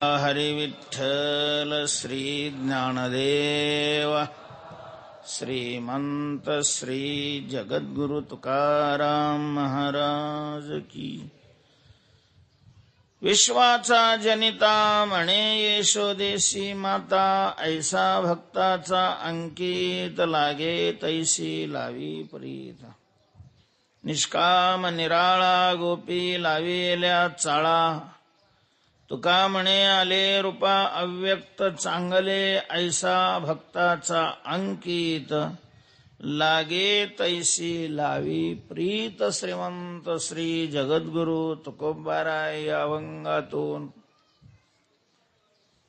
हरि विठ्ठल श्री ज्ञानदेव श्रीमंत श्री जगद्गुरु तुकाराम महाराज की। विश्वाचा जनिता म्हणे यशोदेशी माता, ऐसा भक्ताचा अंकित लागे तैसी लावी प्रीत। निष्काम निराळा गोपी लाविल्या चाळा, तुका म्हणे आले रूपा अव्यक्त चांगले, ऐसा भक्ताचा अंकित लागे तैसी लावी प्रीत। श्रीमंत श्री जगद्गुरु तुकोबाराय अभंगातून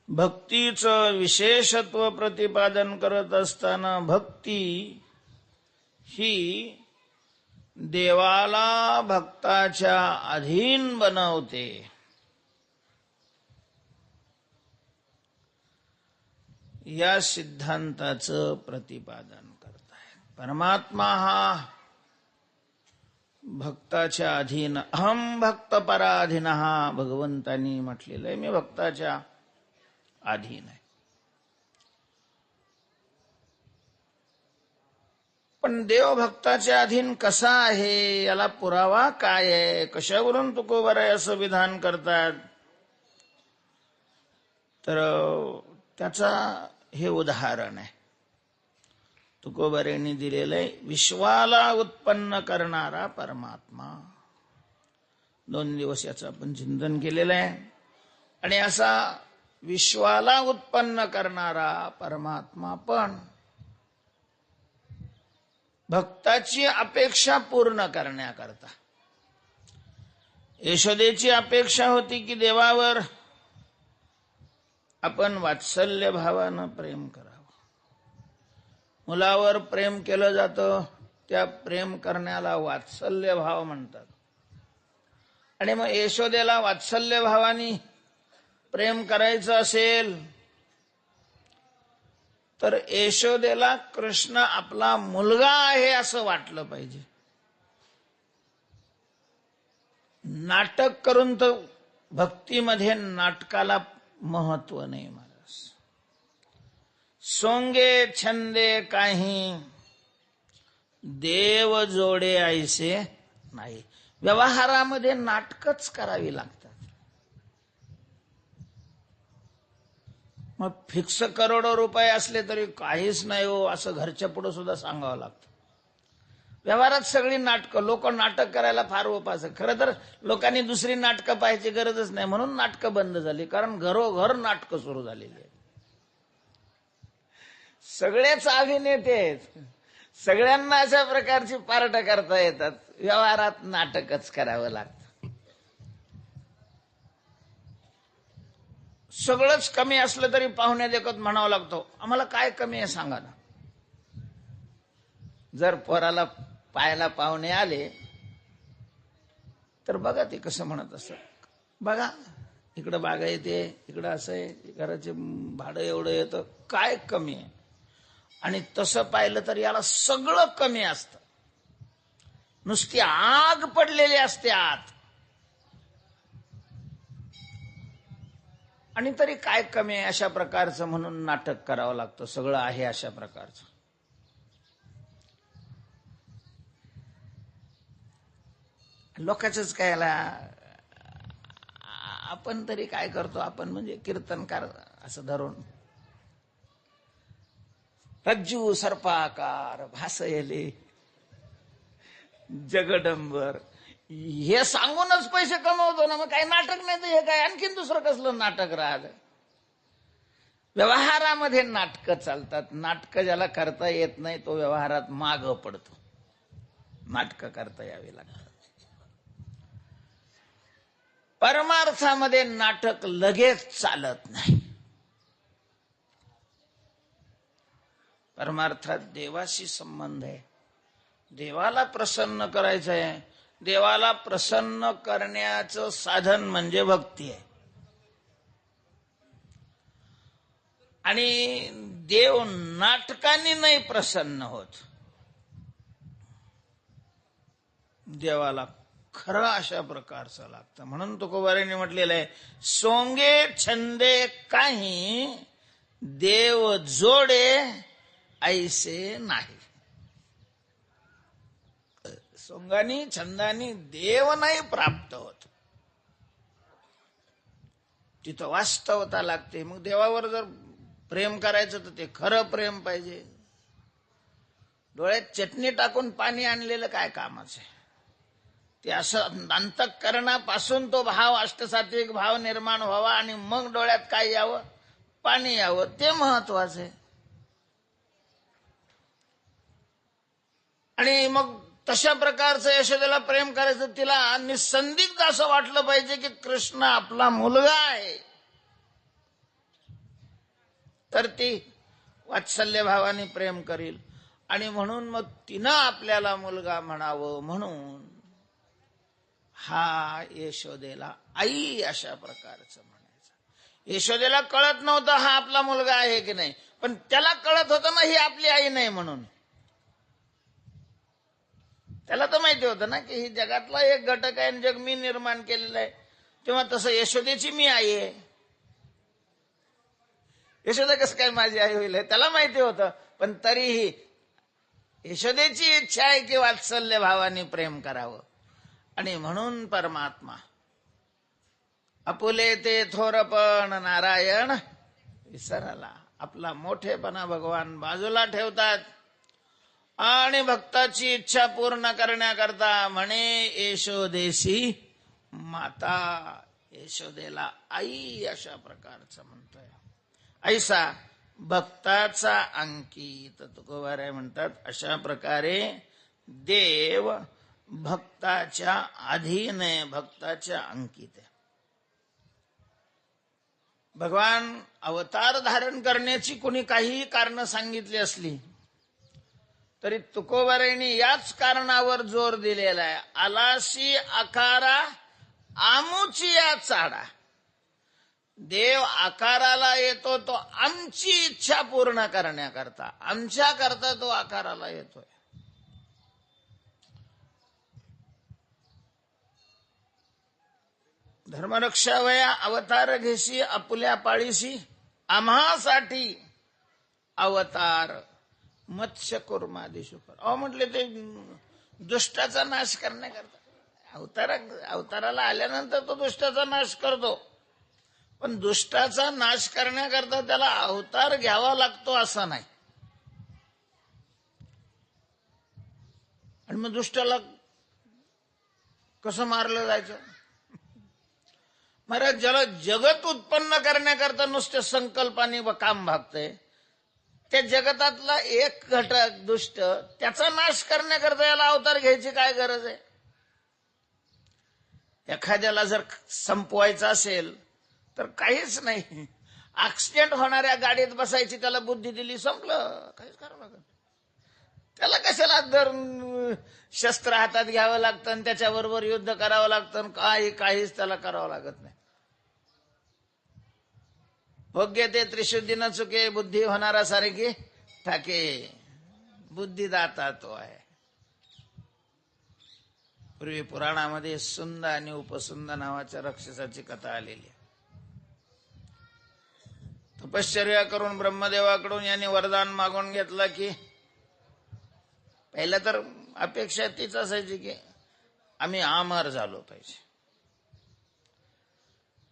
भक्तीचं विशेषत्व प्रतिपादन करत असताना, भक्ती ही देवाला भक्ताच्या अधीन बनवते। या सिद्धांताचं प्रतिपादन करतायत। परमात्मा हा भक्ताच्या अधीन, अहम भक्त पराधीनः भगवंतांनी म्हटलेलं आहे, मी भक्ताच्या अधीन आहे। पण देव भक्ताच्या अधीन कसा आहे, याला पुरावा काय आहे, कशावरून तुकोबाराय असं विधान करतात, तर त्याचा हे उदाहरण आहे तुकोबारायांनी दिलेलं आहे। विश्वाला उत्पन्न करणारा परमात्मा, 2 दिवस याचं आपण चिंतन केलेलं आहे। आणि असा विश्वाला उत्पन्न करणारा परमात्मा पण भक्ताची अपेक्षा पूर्ण करण्याकरता, यशोदेची अपेक्षा होती की देवावर आपण वात्सल्य भावानं प्रेम करावं। मुलावर प्रेम केलं जातं, त्या प्रेम करण्याला वात्सल्य भाव म्हणतात। आणि मग यशोदेला वात्सल्य भावानी प्रेम करायचं असेल तर यशोदेला कृष्ण आपला मुलगा आहे असं वाटलं पाहिजे। नाटक करून तर भक्तीमध्ये नाटकाला महत्व नाही महाराज। सोंगे छंदे काही देव जोडे ऐसे नाही। व्यवहारामध्ये नाटकच करावी लागतात। मग फिक्स करोडो रुपये असले तरी काहीच नाही हो असं घरच्या पुढे सुद्धा सांगावं लागतं। व्यवहारात सगळी नाटकं, लोक नाटक करायला फार उपास आहे। खरं तर लोकांनी दुसरी नाटकं पाहायची गरजच नाही, म्हणून नाटकं बंद झाली, कारण घरोघर नाटकं सुरू झालेली आहेत। सगळेच अभिनेते आहेत, सगळ्यांना अशा प्रकारची पार्ट करता येतात, व्यवहारात नाटकच करावं लागतं। सगळंच कमी असलं तरी पाहुण्या देखत म्हणावं लागतं, आम्हाला काय कमी आहे सांगा ना। जर पोराला पायाला पाहुणे आले तर बघा ते कसं म्हणत असत, बघा इकडं बागा येते, इकडं असं आहे, घराचे भाडं एवढं येतं, काय कमी आहे। आणि तसं पाहिलं तर याला सगळं कमी असतं, नुसती आग पडलेली असते आत, आणि तरी काय कमी आहे अशा प्रकारचं म्हणून नाटक करावं लागतं। सगळं आहे अशा प्रकारचं। लोकांचंच काय, आपण तरी काय करतो, आपण म्हणजे कीर्तनकार असं धरून रज्जू सर्पाकार भासयले जगडंबर हे सांगूनच पैसे कमवतो ना। मग काही नाटक नाही तर हे काय आणखीन दुसरं कसलं नाटक राहिलं। व्यवहारामध्ये नाटकं चालतात, नाटकं ज्याला करता येत नाही तो व्यवहारात मागं पडतो, नाटकं करता यावी लागतात। परमार्थामध्ये नाटक लगेच चालत नाही। परमार्थात देवाशी संबंध आहे, देवाला प्रसन्न करायचं आहे। देवाला प्रसन्न करण्याचं साधन म्हणजे भक्ती आहे। आणि देव नाटकाने नाही प्रसन्न होत, देवाला खरं अशा प्रकारचं लागतं. म्हणून तुकोबारायांनी म्हटलेलं आहे, सोंगे छंदे काही देव जोडे ऐसे नाही. सोंगानी छंदानी देव नाही प्राप्त होत, तिथं वास्तवता लागते. मग देवावर जर प्रेम करायचं तर ते खरं प्रेम पाहिजे. डोळ्यात चटणी टाकून पाणी आणलेलं काय कामाचं आहे? ते असं अंतःकरणापासून तो भाव, अष्टसात्विक भाव निर्माण व्हावा आणि मग डोळ्यात काय यावं? पाणी यावं, ते महत्वाचं आहे. आणि मग तशा प्रकारचं यशोदेला प्रेम करायचं, तिला निसंदिग्ध असं वाटलं पाहिजे की कृष्ण आपला मुलगा आहे, तर ती वात्सल्य भावाने प्रेम करील. आणि म्हणून मग तिनं आपल्याला मुलगा म्हणावं, म्हणून हा यशोदेला आई अशा प्रकारचं म्हणायचं. यशोदेला कळत नव्हतं हा आपला मुलगा आहे की नाही, पण त्याला कळत होतं ना ही आपली आई नाही म्हणून. त्याला तर माहिती होतं ना की ही जगातला एक घटक आहे आणि जग मी निर्माण केलेलं आहे, तेव्हा तसं यशोदेची मी आई आहे. यशोदा कसं काय माझी आई होईल त्याला माहिती होतं, पण तरीही यशोदेची इच्छा आहे की वात्सल्य भावाने प्रेम करावं. आणि म्हणून परमात्मा आपुले ते थोरपण नारायण विसरला, आपला मोठेपणा भगवान बाजूला ठेवतात आणि भक्ताची इच्छा पूर्ण करण्याकरता म्हणे यशोदेशी माता, यशोदेला आई अशा प्रकारचं म्हणतोय. ऐसा भक्ताचा अंकित. तुकोबाराय म्हणतात अशा प्रकारे देव भक्ताच्या अधीन आहे, भक्ताच्या अंकित आहे. भगवान अवतार धारण करण्याची कोणी काही कारण सांगितली असली तरी तुकोबारायांनी याच कारणावर जोर दिलेला आहे, आलासी आकारा आमुची या चाडा. देव आकाराला येतो तो आमची इच्छा पूर्ण करण्याकरता, आमच्या करता तो आकाराला येतोय. धर्मरक्षावया अवतार घेशी आपुल्या पाळीशी, आम्हासाठी अवतार मत्स्य कुर्मादिशुकर. अहो म्हटले ते दुष्टाचा नाश करण्याकरता अवताराला आल्यानंतर तो दुष्टाचा नाश करतो, पण दुष्टाचा नाश करण्याकरता त्याला अवतार घ्यावा लागतो असं नाही. आणि मग दुष्टाला कसं मारलं जायचं? महाराज ज्याला जगत उत्पन्न करण्याकरता नुसते संकल्पाने व काम भागतंय, त्या जगतातला एक घटक दुष्ट, त्याचा नाश करण्याकरता याला अवतार घ्यायची काय गरज आहे? एखाद्याला जर संपवायचं असेल तर काहीच नाही, ऍक्सिडेंट होणाऱ्या गाडीत बसायची, त्याला बुद्धी दिली, संपलं, काहीच करावं लागत. त्याला कशाला दर शस्त्र हातात घ्यावं लागतं आणि त्याच्याबरोबर युद्ध करावं लागतं, काहीच त्याला करावं लागत नाही. भोग्य ते त्रिशुद्धी न चुके, बुद्धी होणारा सारखी ठाके, बुद्धिदाता तो आहे. पूर्वी पुराणामध्ये सुंद आणि उपसुंद नावाच्या राक्षसाची कथा आलेली आहे. तपश्चर्या करून ब्रह्मदेवाकडून यांनी वरदान मागून घेतलं की, पहिलं तर अपेक्षा तीच असायची की आम्ही अमर झालो पाहिजे.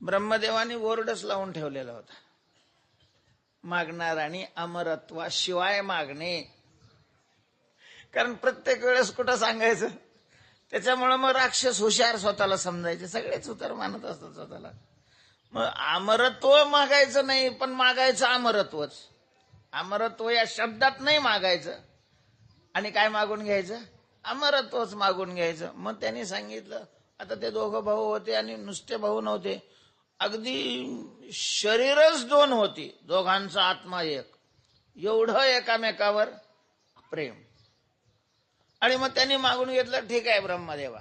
ब्रह्मदेवानी बोर्डच लावून ठेवलेला होता, मागणाराने अमरत्वाशिवाय मागणे. कारण प्रत्येक वेळेस कुठं सांगायचं, त्याच्यामुळे मग राक्षस हुशार स्वतःला समजायचे, सगळेच हुशार मानत असतात स्वतःला. मग अमरत्व मागायचं नाही, पण मागायचं अमरत्वच. अमरत्व या शब्दात नाही मागायचं, आणि काय मागून घ्यायचं? अमरत्वच मागून घ्यायचं. मग त्यांनी सांगितलं, आता ते दोघं भाऊ होते आणि नुसते भाऊ नव्हते, अगदी शरीरच दोन होती, दोघांचा आत्मा एक, एवढं एकामेकावर प्रेम. आणि मग त्यांनी मागून घेतलं, ठीक आहे ब्रह्मदेवा,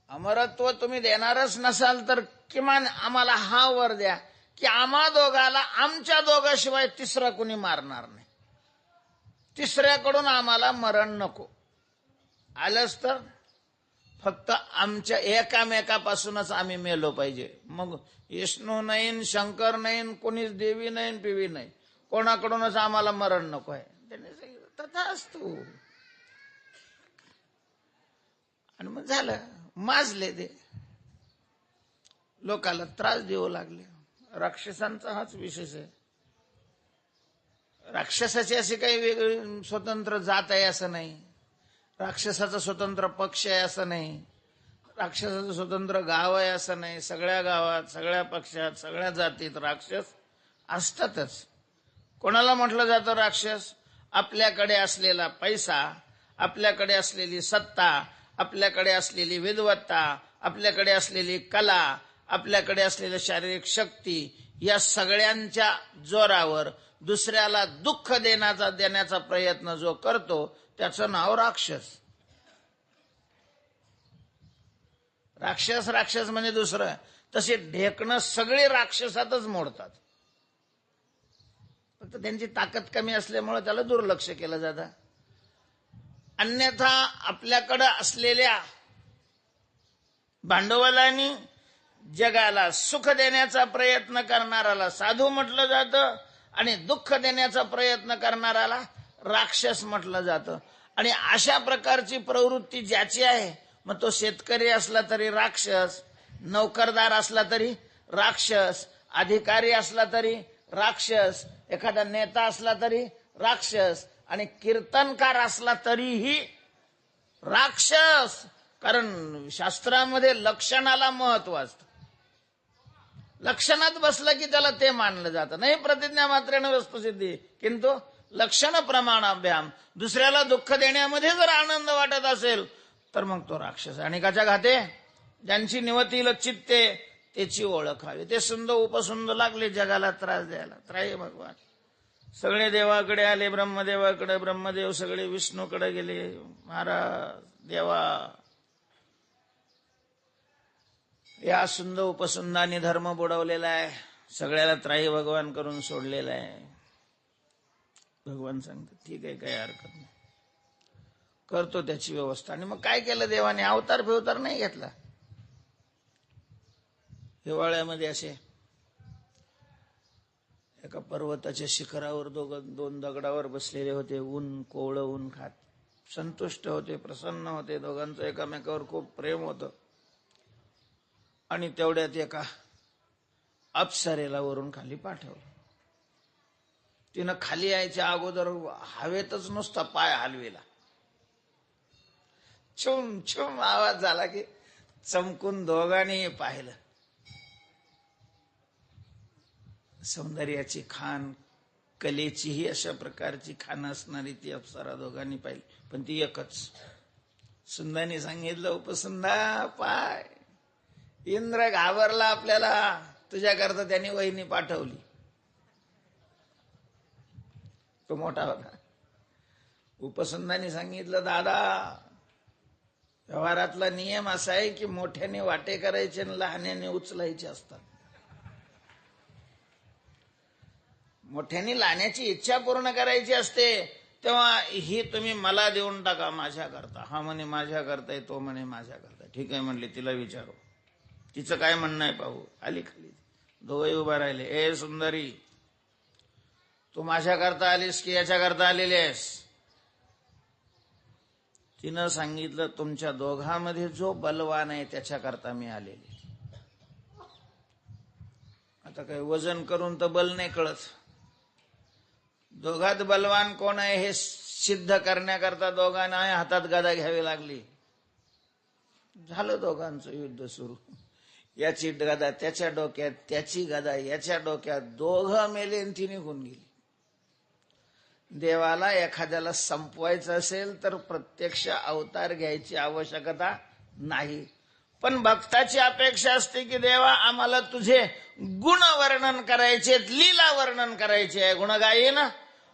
अमरत्व तुम्ही देणारच नसाल तर किमान आम्हाला हा वर द्या की आम्हा दोघाला आमच्या दोघाशिवाय तिसरा कुणी मारणार नाही, तिसऱ्याकडून आम्हाला मरण नको. आलंच तर फक्त आमच्या एकामेकापासूनच आम्ही मेलो पाहिजे. मग विष्णू नाही, शंकर नाही, कोणीच देवी नाही, पिवी नाही, कोणाकडूनच आम्हाला मरण नको आहे. त्याने सांगितलं तथास्तु. आणि मग झालं, माजले ते, लोकाला त्रास देऊ लागले. राक्षसांचा हाच विशेष आहे. राक्षसाची अशी काही वेगळी स्वतंत्र जात आहे असं नाही, राक्षसाचा स्वतंत्र पक्ष आहे असं नाही, राक्षसाचं स्वतंत्र गाव आहे असं नाही. सगळ्या गावात, सगळ्या पक्षात, सगळ्या जातीत राक्षस असतातच. कोणाला म्हटलं जातं राक्षस? आपल्याकडे असलेला पैसा, आपल्याकडे असलेली सत्ता, आपल्याकडे असलेली विद्वत्ता, आपल्याकडे असलेली कला, आपल्याकडे असलेली शारीरिक शक्ती, या सगळ्यांच्या जोरावर दुसऱ्याला दुःख देण्याचा प्रयत्न जो करतो त्याचं नाव राक्षस. राक्षस म्हणजे दुसरं. तसे ढेकणं सगळे राक्षसातच मोडतात, फक्त त्यांची ताकद कमी असल्यामुळे त्याला दुर्लक्ष केलं जातं. अन्यथा आपल्याकडे असलेल्या भांडवलाने जगाला सुख देण्याचा प्रयत्न करणाराला साधू म्हटलं जातं आणि दुःख देण्याचा प्रयत्न करणाराला राक्षस म्हटलं जातं. आणि अशा प्रकारची प्रवृत्ती ज्याची आहे, मग तो शेतकरी असला तरी राक्षस, नोकरदार असला तरी राक्षस, अधिकारी असला तरी राक्षस, एखादा नेता असला तरी राक्षस, आणि कीर्तनकार असला तरीही राक्षस. कारण शास्त्रामध्ये लक्षणाला महत्व असतं. लक्षणात बसलं की त्याला ते मानलं जातं. नाही प्रतिज्ञा मात्रेने वस्तुसिद्धी, किंतु लक्षण प्रमाणाभ्याम. दुसऱ्याला दुःख देण्यामध्ये जर आनंद वाटत असेल तर मग तो राक्षस. आणि काच्या घाते ज्यांची निवतील चित्ते त्याची ओळख हवी. ते सुंद उपसुंद लागले जगाला त्रास द्यायला. त्राही भगवान सगळे देवाकडे आले, ब्रह्मदेवाकडे, ब्रह्मदेव सगळे विष्णूकडे गेले. महाराज देवा, या सुंद उपसुंदाने धर्म बुडवलेला आहे, सगळ्याला त्राही भगवान करून सोडलेला आहे. भगवान सांगतात ठीक आहे, काही हरकत नाही, करतो त्याची व्यवस्था. आणि मग काय केलं देवाने? अवतार फिवतार नाही घेतला. हिवाळ्यामध्ये असे एका पर्वताच्या शिखरावर दोन दगडावर बसलेले होते. ऊन, कोवळं ऊन खात संतुष्ट होते, प्रसन्न होते. दोघांचं एकामेकावर खूप प्रेम होतं. आणि तेवढ्यात एका अप्सरेला वरून खाली पाठवलं. तिनं खाली यायच्या अगोदर हवेतच नुसता पाय हलविला. छुम छुम आवाज झाला की चमकून दोघांनी पाहिलं. सौंदर्याची खान, कलेचीही अशा प्रकारची खान असणारी ती अप्सरा दोघांनी पाहिली, पण ती एकच. सुंदाने सांगितलं, उपसुंदा पाय. इंद्र घाबरला आपल्याला, तुझ्याकरता त्याने वहिनी पाठवली. तो मोठा होता. उपसुंदाने सांगितलं, दादा, व्यवहारातला नियम असा आहे की मोठ्याने वाटे करायचे आणि लहान्याने उचलायचे असतात. मोठ्याने लहान्याची इच्छा पूर्ण करायची असते, तेव्हा ही तुम्ही मला देऊन टाका माझ्याकरता. हा म्हणे माझ्याकरता, तो म्हणे माझ्याकरता. ठीक आहे म्हणले, तिला विचारू, तिचं काय म्हणणं आहे पाहू. आली खाली, दोघे उभा राहिले. ए सुंदरी, तू माझ्याकरता आलीस की याच्याकरता आलेली आहेस? तिनं सांगितलं, तुमच्या दोघांमध्ये जो बलवान आहे त्याच्याकरता मी आलेली. आता काही वजन करून तर बल नाही कळत. दोघात बलवान कोण आहे हे सिद्ध करण्याकरता दोघांना हातात गदा घ्यावी लागली. झालं दोघांचं युद्ध सुरू. याची गदा त्याच्या डोक्यात, त्याची गदा याच्या डोक्यात. दोघं मेले आणि ती निघून गेली. देवाला एखाद्याला संपवायचं असेल तर प्रत्यक्ष अवतार घ्यायची आवश्यकता नाही, पण भक्ताची अपेक्षा असते की देवा, आम्हाला तुझे गुण वर्णन करायचे, लीला वर्णन करायचे आहे. गुणगायीन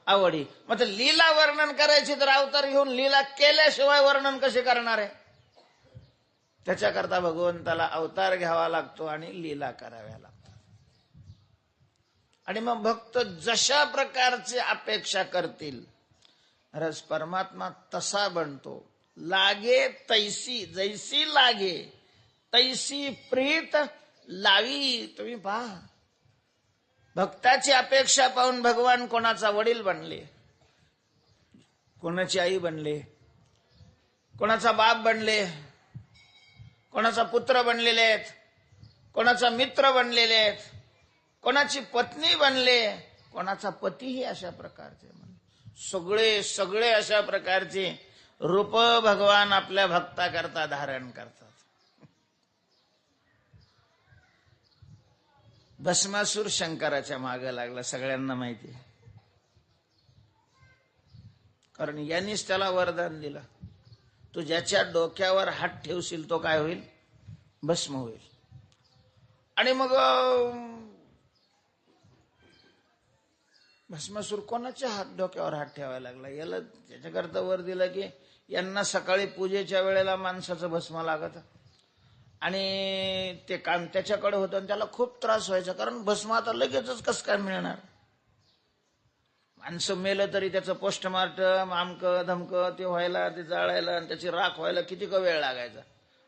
आवडी. मग लीला वर्णन करायची तर अवतार घेऊन लीला केल्याशिवाय वर्णन कसे करणार आहे? त्याच्याकरता भगवंताला अवतार घ्यावा लागतो आणि लीला कराव्या लागतात. आणि मग भक्त जशा प्रकारची अपेक्षा करतील, रस परमात्मा तसा बनतो. लागे तैसी, जैसी लागे तैसी प्रीत लावी. तुम्ही पहा, भक्ताची अपेक्षा पाहून भगवान कोणाचा वडील बनले, कोणाची आई बनले, कोणाचा बाप बनले, कोणाचा पुत्र बनलेले आहेत, कोणाचा मित्र बनलेले आहेत, कोणाची पत्नी बनले, कोणाचा पतीही अशा प्रकारचे. सगळे सगळे अशा प्रकारचे रूप भगवान आपल्या भक्ताकरता धारण करतात. भस्मासूर शंकराच्या मागे लागला, सगळ्यांना माहिती आहे, कारण यांनीच त्याला वरदान दिलं, तू ज्याच्या डोक्यावर हात ठेवशील तो काय होईल, भस्म होईल. आणि मग भस्मासूर कोणाच्या डोक्यावर हात ठेवायला लागला, याला त्याच्याकरता वर दिलं की यांना सकाळी पूजेच्या वेळेला माणसाचं भस्म लागत आणि ते काम त्याच्याकडे होतं आणि त्याला खूप त्रास व्हायचा, कारण भस्म आता लगेचच कसं काय मिळणार, माणसं मेलं तरी त्याचं पोस्टमार्टम आमकं धमकं ते व्हायला, ते जाळायला आणि त्याची राख व्हायला किती का वेळ लागायचा,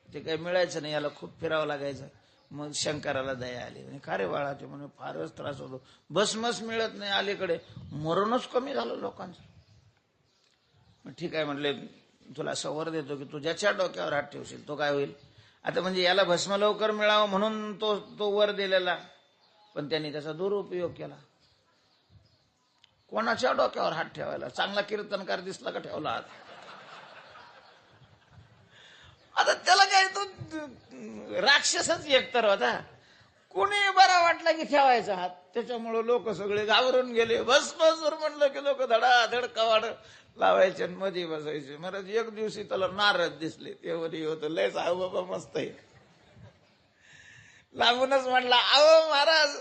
ते काही मिळायचं नाही, याला खूप फिरावं लागायचं. मग शंकराला दया आली, म्हणजे का रे बाळा, ते म्हणे फारच त्रास होतो, भस्मच मिळत नाही, अलीकडे मरणच कमी झालं लोकांचं. मग ठीक आहे म्हटले, तुला असं वर देतो की तू ज्याच्या डोक्यावर हात ठेवशील तो काय होईल. आता म्हणजे याला भस्म लवकर मिळावं म्हणून तो वर दिलेला, पण त्यांनी त्याचा दुरुपयोग केला. कोणाच्या डोक्यावर हात ठेवायला, चांगला कीर्तनकार दिसला का ठेवला हात, आता त्याला काय, तो राक्षसच एकतर होता, कोणी बरा वाटला की ठेवायचा हात, त्याच्यामुळे लोक सगळे घाबरून गेले. भस्मासूर म्हणलं की लोक धडाधड कवाड लावायचे आणि मध्ये बसायचे. महाराज एक दिवशी त्याला नारद दिसले, ते वरी होतं, लय साहेब बाबा मस्त आहे, लांबूनच म्हटला, अहो महाराज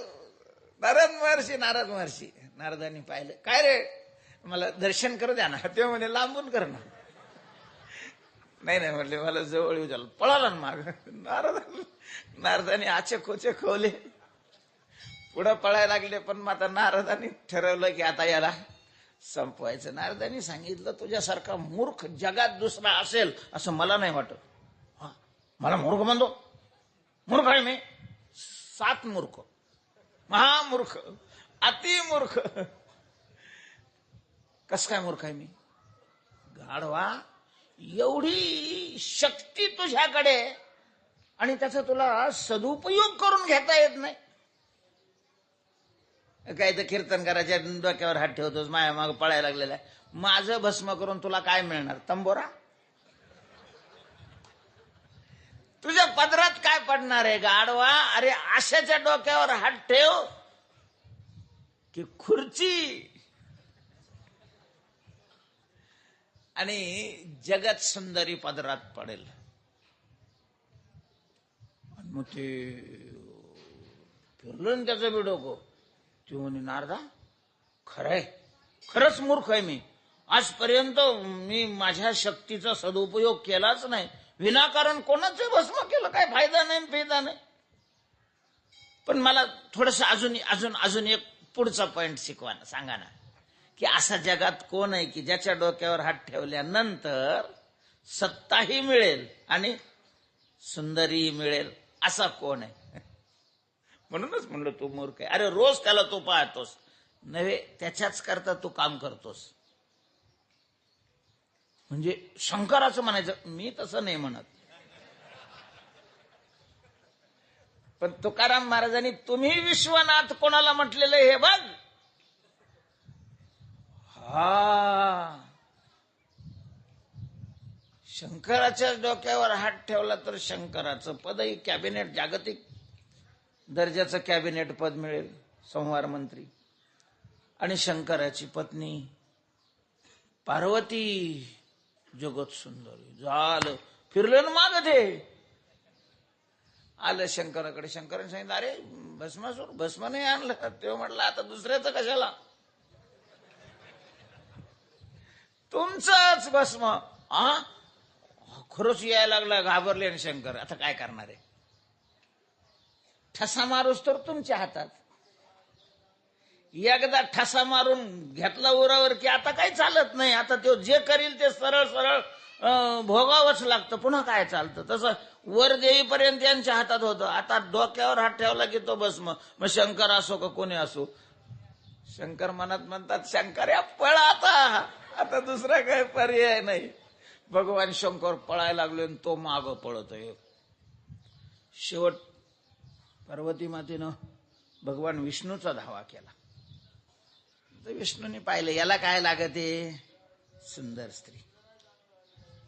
नारद महर्षी. नारदांनी पाहिलं, काय रे मला दर्शन करू द्या ना, ते म्हणे लांबून कर ना. नाही म्हणले, मला जवळ येऊ झालं, पळाला ना माग. नारदांनी आचे खोचे खोवले, पुढं पळायला लागले, पण मग आता नारदांनी ठरवलं की आता याला संपवायचं. नारदांनी सांगितलं, तुझ्यासारखा मूर्ख जगात दुसरा असेल असं मला नाही वाटत. मला मूर्ख म्हणतो, मूर्ख आहे मी, 7 मूर्ख, महामूर्ख, अतिमूर्ख. कस काय मूर्ख आहे मी, गाढवा, एवढी शक्ती तुझ्याकडे आणि त्याचा तुला सदुपयोग करून घेता येत नाही. काय तर कीर्तनकाराच्या डोक्यावर हात ठेवतोस, माया माग पळायला लागलेला आहे, माझं भस्म करून तुला काय मिळणार, तंबोरा, तुझ्या पदरात काय पडणार आहे गाढवा. अरे आशाच्या डोक्यावर हात ठेव की खुर्ची आणि जगत सुंदरी पदरात पडेल. मग ते फिरलं त्याचं बी डोकं. ते म्हणे, नारदा खरंय, खरंच मूर्ख आहे मी, आजपर्यंत मी माझ्या शक्तीचा सदुपयोग केलाच नाही, विनाकारण कोणाचं भस्म केलं, काय फायदा नाही फायदा नाही. पण मला थोडस अजून एक पुढचा पॉइंट शिकवा ना, सांगा ना, की असा जगात कोण आहे की ज्याच्या डोक्यावर हात ठेवल्यानंतर सत्ताही मिळेल आणि सुंदरी मिळेल, असा कोण आहे. म्हणूनच म्हणलं तू मूर्ख आहे. अरे रोज त्याला तू पाहतोस नव्हे, त्याच्याच करता तू काम करतोस. म्हणजे शंकराचं म्हणायचं, मी तसं नाही म्हणत, पण तुकाराम महाराजांनी तुम्ही विश्वनाथ कोणाला म्हटलेलं हे बघ. शंकराच्या डोक्यावर हात ठेवला तर शंकराचं पदही कॅबिनेट, जागतिक दर्जाचं कॅबिनेट पद मिळेल, संहार मंत्री. आणि शंकराची पत्नी पार्वती जगत सुंदरी. झालं, फिरलं ना माग ते आलं शंकराकडे. शंकराने सांगितलं, अरे भस्मासूर भस्म नाही आणलं. तेव्हा म्हटलं, आता दुसऱ्याचं कशाला, तुमचंच भस्म. खरंच यायला लागला, घाबरले आणि शंकर, आता काय करणार आहे, ठसा मारूस तर तुमच्या हातात. एकदा ठसा मारून घेतला उरावर की आता काही चालत नाही. आता तो जे करील ते सरळ सरळ भोगावंच लागतं, पुन्हा काय चालतं. तसं वर देईपर्यंत यांच्या हातात होतं. आता डोक्यावर हात ठेवला की तो भस्म. मग शंकर असो का कोणी असो, शंकर मनात म्हणतात शंकर्या पळ आता दुसरा काही पर्याय नाही. भगवान शंकर पळायला लागले आणि तो माग पळतोय. शेवट पार्वती मातेनं भगवान विष्णूचा धावा केला. तर विष्णूने पाहिलं याला काय लागते, सुंदर स्त्री.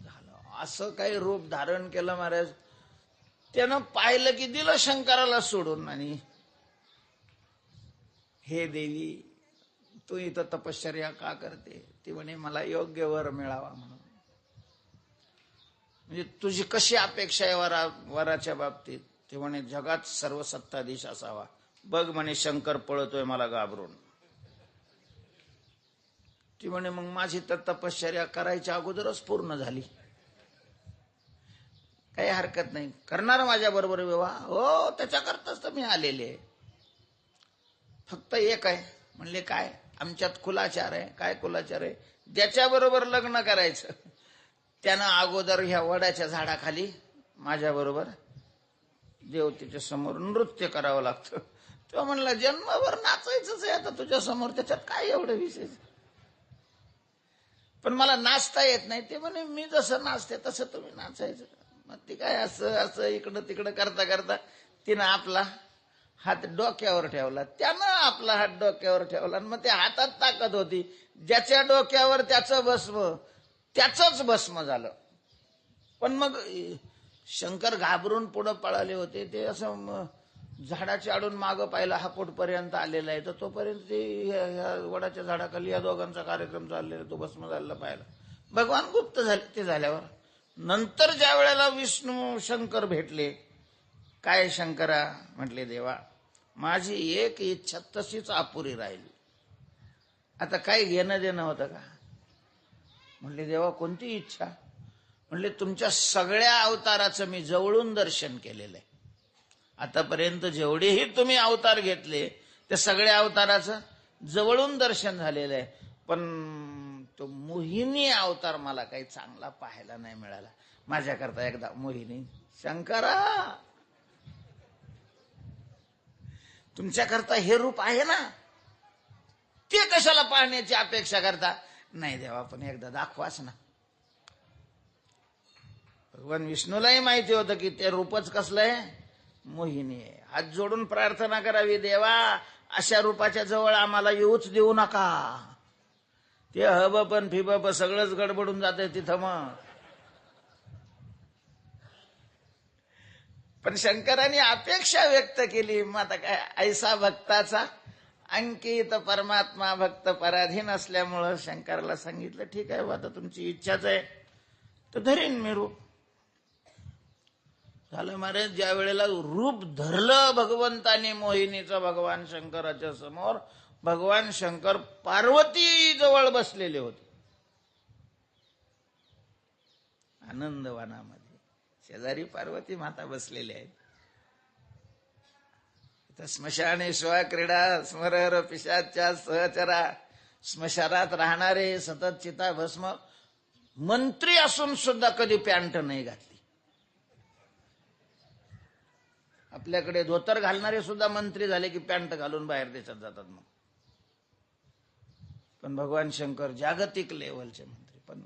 झालं असं काही रूप धारण केलं महाराज. त्यानं पाहिलं की दिलं शंकराला सोडून आणि हे देवी तू इथं तपश्चर्या का करते. ती म्हणे मला योग्य वर मिळावा म्हणून. म्हणजे तुझी कशी अपेक्षा आहे वराच्या बाबतीत. ते म्हणे जगात सर्व सत्ताधीश असावा. बघ म्हणे शंकर पळतोय मला घाबरून. ती म्हणे मग माझी तर तपश्चर्या करायच्या अगोदरच पूर्ण झाली. काही हरकत नाही, करणार माझ्या बरोबर विवाह. हो त्याच्याकरताच तर मी आलेले. फक्त एक आहे. म्हणले काय. आमच्यात कुलाचार आहे. काय कुलाचार आहे. ज्याच्याबरोबर लग्न करायचं त्यानं अगोदर ह्या वडाच्या झाडाखाली माझ्या बरोबर देवतेच्या समोर नृत्य करावं लागतं. तेव्हा म्हणला जन्मभर नाचायचंच आहे आता तुझ्या समोर, त्याच्यात काय एवढं विशेष. पण मला नाचता येत नाही. ते म्हणे मी जसं नाचते तसं तुम्ही नाचायचं. मग ती काय असं असं इकडं तिकडं करता करता तिनं आपला हात डोक्यावर ठेवला. त्यानं आपला हात डोक्यावर ठेवला. मग त्या हातात ताकद होती. ज्याच्या डोक्यावर त्याचं भस्म त्याचंच भस्म झालं. पण मग शंकर घाबरून पुढं पळाले होते. ते असं झाडाच्या आडून मागं पाहिलं हा कुठपर्यंत आलेला आहे. तर तोपर्यंत ते वडाच्या झाडाखाली या दोघांचा कार्यक्रम चाललेला. तो भस्म झालेला पाहिला. भगवान गुप्त झाले. ते झाल्यावर नंतर ज्या वेळेला विष्णू शंकर भेटले, काय शंकरा म्हटले देवा माझी एक इच्छा तशीच अपुरी राहिली. आता काय घेणं देणं होतं का. म्हणले देवा कोणती इच्छा. म्हणले तुमच्या सगळ्या अवताराचं मी जवळून दर्शन केलेलं आहे. आतापर्यंत जेवढेही तुम्ही अवतार घेतले त्या सगळ्या अवताराचं जवळून दर्शन झालेलं आहे. पण तो मोहिनी अवतार मला काही चांगला पाहायला नाही मिळाला. माझ्याकरता एकदा मोहिनी. शंकरा तुमच्याकरता हे रूप आहे ना, ते कशाला पाहण्याची अपेक्षा करता. नाही देवा पण एकदा दाखवाच ना. भगवान विष्णूलाही माहिती होतं की ते रूपच कसलं आहे, मोहिनी आहे. हात जोडून प्रार्थना करावी देवा अशा रूपाच्या जवळ आम्हाला येऊच देऊ नका. ते हबपन फिबप सगळंच गडबडून जाते तिथं. मग पण शंकराने अपेक्षा व्यक्त केली. मग आता काय ऐसा भक्ताचा अंकित परमात्मा. भक्त पराधीन असल्यामुळं शंकराला सांगितलं ठीक आहे आता तुमची इच्छाच आहे तर धरीन मी रूप. झालं महाराज. ज्या वेळेला रूप धरलं भगवंताने मोहिनीचं भगवान शंकराच्या समोर, भगवान शंकर पार्वती जवळ बसलेले होते आनंदवनामध्ये. शेजारी पार्वती माता बसलेली आहेत. स्मशाने क्रीडा स्मरहर पिशाच्या सहचरा. स्मशानात राहणारे सतत चिता भस्म मंत्री असून सुद्धा कधी पॅन्ट नाही घातली. आपल्याकडे धोतर घालणारे सुद्धा मंत्री झाले की पॅन्ट घालून बाहेर देशात जातात. मग पण भगवान शंकर जागतिक लेवलचे मंत्री. पण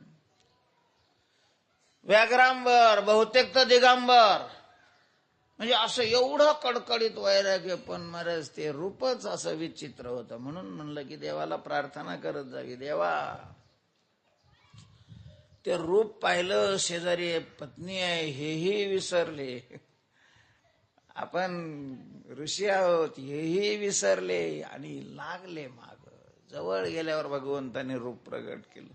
व्याघ्रांबर बहुतेक तर दिगंबर. म्हणजे असं एवढं कडकडीत वैराग्य. पण महाराज ते रूपच असं विचित्र होतं. म्हणून म्हणलं की देवाला प्रार्थना करत जावी. देवा ते रूप पाहिलं, शेजारी पत्नी आहे हेही विसरले, आपण ऋषी आहोत हेही विसरले आणि लागले माग. जवळ गेल्यावर भगवंताने रूप प्रगट केलं.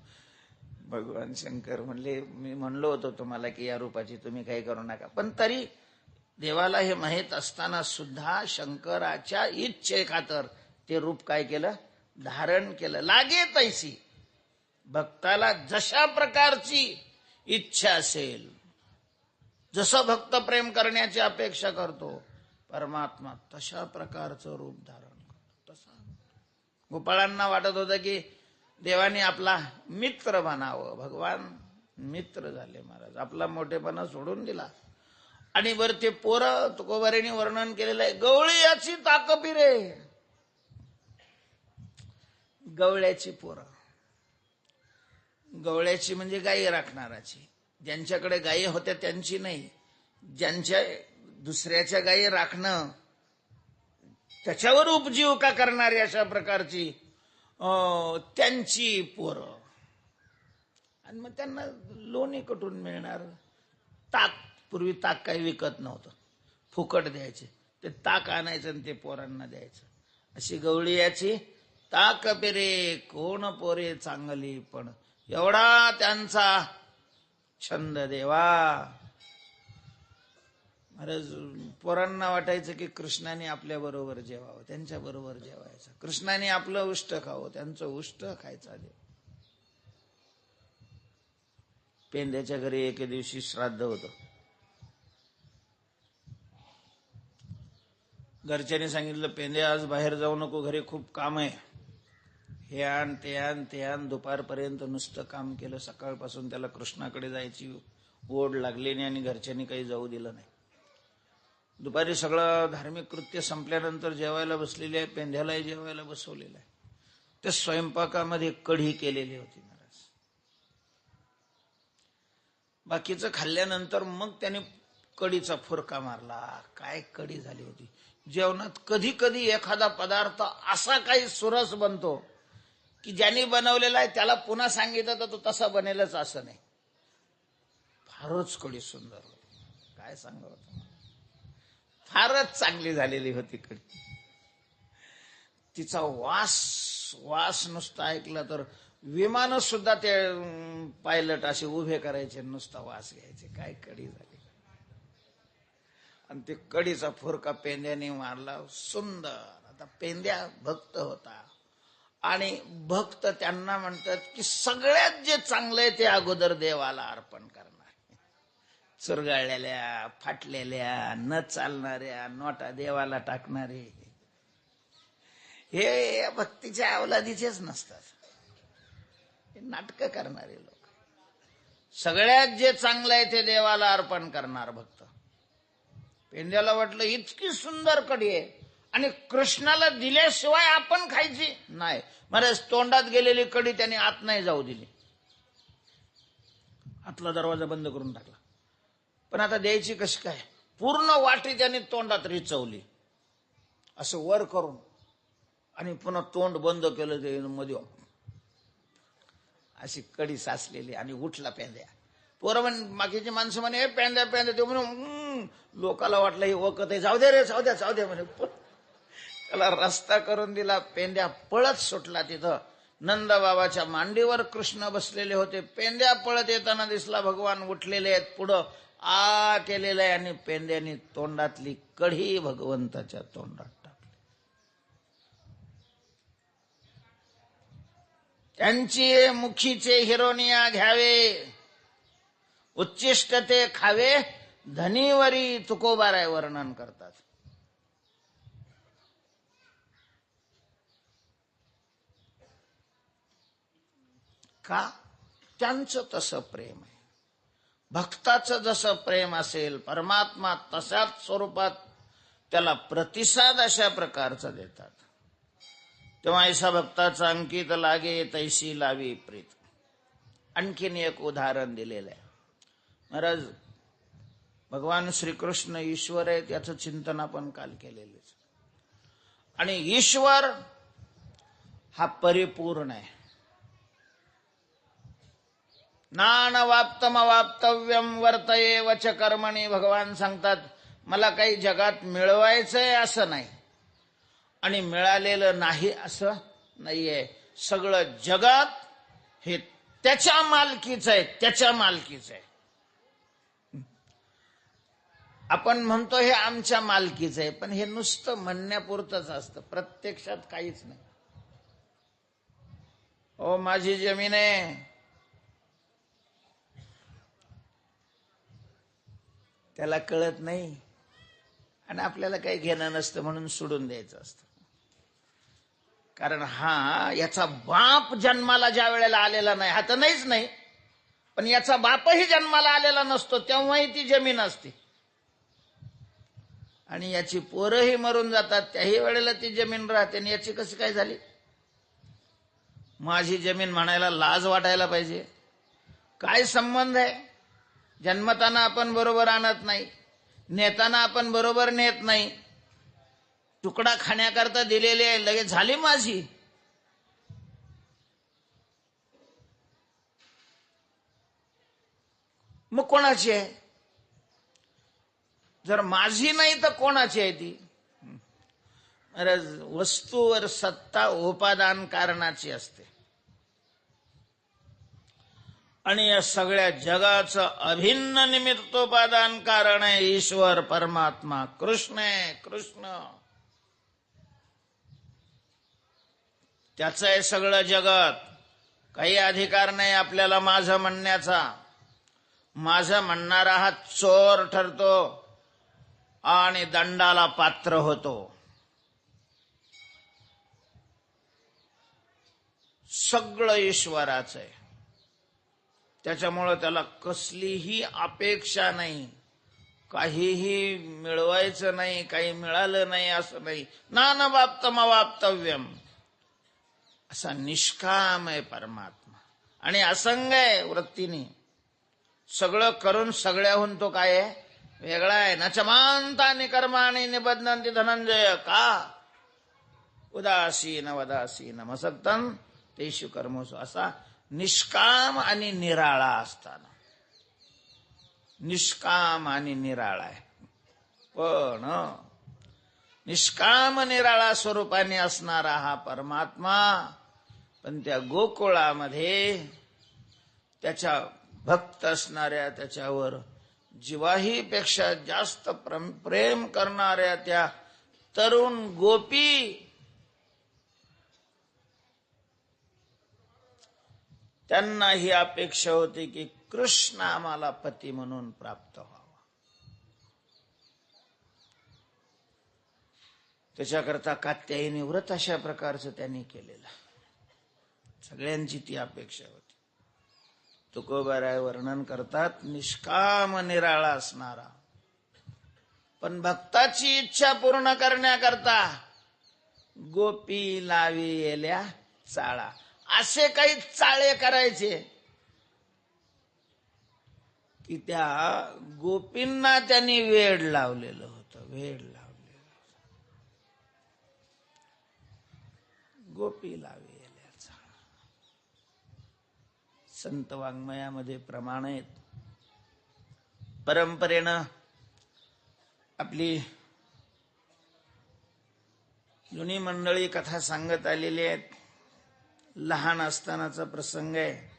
भगवान शंकर म्हणले मी म्हणलो होतो तुम्हाला की या रूपाची तुम्ही काही करू नका. पण तरी देवाला हे माहीत असताना सुद्धा शंकराच्या इच्छेखातर ते रूप काय केलं, धारण केलं. लागे तैसी. भक्ताला जशा प्रकारची इच्छा असेल, जसं भक्त प्रेम करण्याची अपेक्षा करतो परमात्मा तशा प्रकारचं रूप धारण करतो. तसा गोपाळांना वाटत होतं की देवाने आपला मित्र बनावं. भगवान मित्र झाले महाराज. आपला मोठेपणा सोडून दिला. आणि बर ते पोरं तुकोबारीने वर्णन केलेलं आहे, गवळ्याची ताकपी रे. गवळ्याची पोरं. गवळ्याची म्हणजे गायी राखणाराची. ज्यांच्याकडे गायी होत्या त्यांची नाही, ज्यांच्या दुसऱ्याच्या गायी राखणं त्याच्यावर उपजीविका करणारी अशा प्रकारची त्यांची पोरं. आणि मग त्यांना लोणी कुठून मिळणार? ताक, पूर्वी ताक काही विकत नव्हतं, फुकट द्यायचे. ते ताक आणायचं आणि ते पोरांना द्यायचं. अशी गवळीयाची ताक पेरे कोण पोरे चांगली, पण एवढा त्यांचा छंद देवा. महाराज पोरांना वाटायचं की कृष्णाने आपल्या बरोबर जेवावं, त्यांच्या बरोबर जेवायचं. कृष्णाने आपलं उष्ट खावं, त्यांचं उष्ट खायचा देव. पेंद्याच्या घरी एके दिवशी श्राद्ध होतं. घरच्यांनी सांगितलं, पेंद्या आज बाहेर जाऊ नको, घरी खूप काम आहे. हे आण ते आण ते आण. दुपारपर्यंत नुसतं काम केलं. सकाळपासून त्याला कृष्णाकडे जायची ओढ लागली नाही आणि घरच्यांनी काही जाऊ दिलं नाही. दुपारी सगळं धार्मिक कृत्य संपल्यानंतर जेवायला बसलेले आहे. पेंद्यालाही जेवायला बसवलेलं आहे. त्या स्वयंपाकामध्ये कढी केलेली होती महाराज. बाकीचं खाल्ल्यानंतर मग त्याने कढीचा फुरका मारला. काय कढी झाली होती. जेवणात कधी कधी एखादा पदार्थ असा काही सुरस बनतो की ज्यांनी बनवलेला आहे त्याला पुन्हा सांगितलं तर तो तसा बनेलच असं नाही. फारच कढी सुंदर होती. काय सांगावं, फारच चांगली झालेली होती कढी. तिचा वास नुसता ऐकला तर विमान सुद्धा ते पायलट असे उभे करायचे, नुसता वास घ्यायचे. काय कढी झाली. आणि ते कढीचा फुरका पेंद्याने मारला. सुंदर. आता पेंद्या भक्त होता आणि भक्त त्यांना म्हणतात की सगळ्यात जे चांगलंय ते अगोदर देवाला अर्पण करणार. चुरगाळलेल्या, फाटलेल्या, न चालणाऱ्या नोटा देवाला टाकणारे हे भक्तीच्या अवलादीचेच नसतात. हे नाटकं करणारे लोक. सगळ्यात जे चांगलं आहे ते देवाला अर्पण करणार भक्त. पेंद्याला वाटलं इतकी सुंदर कढी आहे आणि कृष्णाला दिल्याशिवाय आपण खायची नाही. महाराज तोंडात गेलेली कढी त्याने आत नाही जाऊ दिली. आतला दरवाजा बंद करून टाकला. पण आता द्यायची कशी काय? पूर्ण वाटी त्याने तोंडात रिचवली असं वर करून आणि पुन्हा तोंड बंद केलं. ते मध्ये अशी कढी साचलेली. आणि उठला पेंद्या. पोरं बाकीची माणसं म्हणे पेंद्या पेंद्या. ते म्हणे लोकाला वाटलं हे वकत आहे, जाऊ दे रे, जाऊ द्या जाऊ द्या म्हणे. त्याला रस्ता करून दिला. पेंद्या पळत सुटला. तिथं नंदबाबाच्या मांडीवर कृष्ण बसलेले होते. पेंद्या पळत येताना दिसला. भगवान उठलेले आहेत. पुढं आ केलेलं आहे आणि पेंद्याने तोंडातली कढी भगवंताच्या तोंडात टाकली. त्यांची मुखीचे हिरोनिया घ्यावे, उच्चिष्ट ते खावे, धनीवरी तुकोबाराय वर्णन करतात. का? त्यांचं तसं प्रेम आहे. भक्ताचं जसं प्रेम असेल परमात्मा तशाच स्वरूपात त्याला प्रतिसाद अशा प्रकारचा देतात. तेव्हा ऐसा भक्ताचा अंकित लागे तैसी लावी प्रीत. आणखीन एक उदाहरण दिलेलं आहे महाराज. भगवान श्रीकृष्ण ईश्वर आहेत याचं चिंतन आपण काल केलेलंच. आणि ईश्वर हा परिपूर्ण आहे. नानवाप्तम वाप्तव्यम वर्तये वच कर्मणी. भगवान सांगतात मला काही जगात मिळवायचंय असं नाही आणि मिळालेलं नाही असं नाहीये. सगळं जगात हे त्याच्या मालकीचं आहे, त्याच्या मालकीचं आहे. आपण म्हणतो हे आमच्या मालकीचं आहे, पण हे नुसतं म्हणण्यापुरतंच असतं. प्रत्यक्षात काहीच नाही. ओ माझी जमीन आहे, त्याला कळत नाही आणि आपल्याला काही घेणं नसतं म्हणून सोडून द्यायचं असतं. कारण हा याचा बाप जन्माला ज्या वेळेला आलेला नाही, हा तर नाहीच नाही. पण याचा बापही जन्माला आलेला नसतो, तेव्हाही ती जमीन असते. आणि याची पोरंही मरून जातात, त्याही वेळेला ती जमीन राहते. आणि याची कशी काय झाली? माझी जमीन म्हणायला लाज वाटायला पाहिजे. काय संबंध आहे? जन्मताना आपण बरोबर आणत नाही, नेताना आपण बरोबर नेत नाही. तुकडा खाण्याकरता दिलेली आहे, लगेच झाली माझी. मग कोणाची आहे? जर माझी नाही तर कोणाची आहे ती? अरे वस्तूवर सत्ता उपादान कारणाची असते. आणि या सगळ्या जगाचं अभिन्न निमित्तोपादान कारण आहे ईश्वर परमात्मा, कृष्ण आहे. कृष्ण त्याचं आहे सगळं जगत. काही अधिकार नाही आपल्याला माझं म्हणण्याचा. माझं म्हणणारा हा चोर ठरतो आणि दंडाला पात्र होतो. सगळं ईश्वराचं आहे. त्याच्यामुळं त्याला कसलीही अपेक्षा नाही, काहीही मिळवायचं नाही, काही मिळालं नाही असं नाही. नानवाप्तम अवाप्तव्यम, असा निष्काम आहे परमात्मा. आणि असंग आहे वृत्तीने. सगळं करून सगळ्याहून तो काय आहे? वेगळा आहे. न चमांतानि कर्माणि निबध्नन्ति धनंजय का उदासीन वदासीनम असक्तं तेषु कर्मसु. असा निष्काम आणि निराळा असताना. निष्काम आणि निराळा आहे. पण निष्काम निराळा स्वरूपाने असणारा हा परमात्मा, पण त्या गोकुळामध्ये त्याच्या भक्त असणाऱ्या, त्याच्यावर जीवाही पेक्षा जास्त प्रेम करणाऱ्या त्या तरुण गोपी, त्यांना ही अपेक्षा होती की कृष्ण आम्हाला पती म्हणून प्राप्त व्हावा. त्याच्याकरता कात्यायनी व्रत अशा प्रकारचं त्यांनी केलेलं. सगळ्यांची ती अपेक्षा होती. तुकोबाराय वर्णन करतात, निष्काम निराळा असणारा, पण भक्ताची इच्छा पूर्ण करण्याकरता गोपी लावी येल्या चाळा. असे काही चाळे करायचे की त्या गोपींना त्यांनी वेड लावलेलं होतं. वेड लावलेलं. गोपी लावी येल्या चाळा. संत वाङ्मयामध्ये प्रमाण आहेत. परंपरेनं आपली जुनी मंडळी कथा सांगत आलेली आहेत. लहान असतानाचा प्रसंग आहे.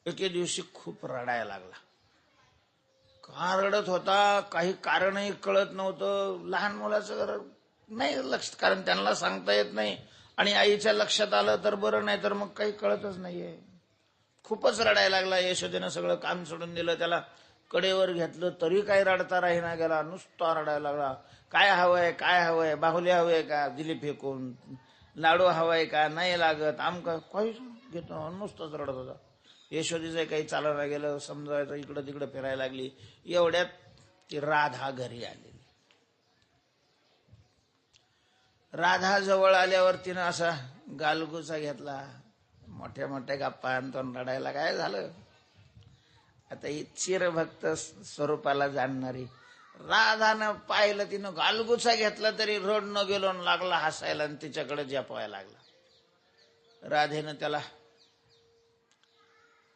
एके दिवशी खूप रडायला लागला. का रडत होता काही कारणही कळत नव्हतं. लहान मुलाचं नाही लक्ष, कारण त्यांना सांगता येत नाही. आणि आईच्या लक्षात आलं तर बरं, नाही तर मग काही कळतच नाहीये. खूपच रडायला लागला. यशोदेनं सगळं काम सोडून दिलं. त्याला कडेवर घेतलं तरी काही रडता राहिना गेला. नुसता रडायला लागला. काय हवंय, काय हवंय, बाहुली हवंय का, दिली फेकून. लाडू हवाय का, नाही लागत, आमका काही घेतो. नुसतंच रडत होता. यशोदेचं काही चालना गेलं, समजायचं इकडं तिकडं फिरायला लागली. एवढ्यात ती राधा घरी आलेली. राधा जवळ आल्यावर तिनं असा गालगुचा घेतला. मोठ्या मोठ्या गप्पा आणतो. रडायला काय झालं? आता ही चिरभक्त स्वरूपाला जाणणारी राधानं पाहिलं, तिनं गालगुचा घेतला तरी रड न गेलो, लागला हसायला आणि तिच्याकडे जपायला लागला. राधेनं त्याला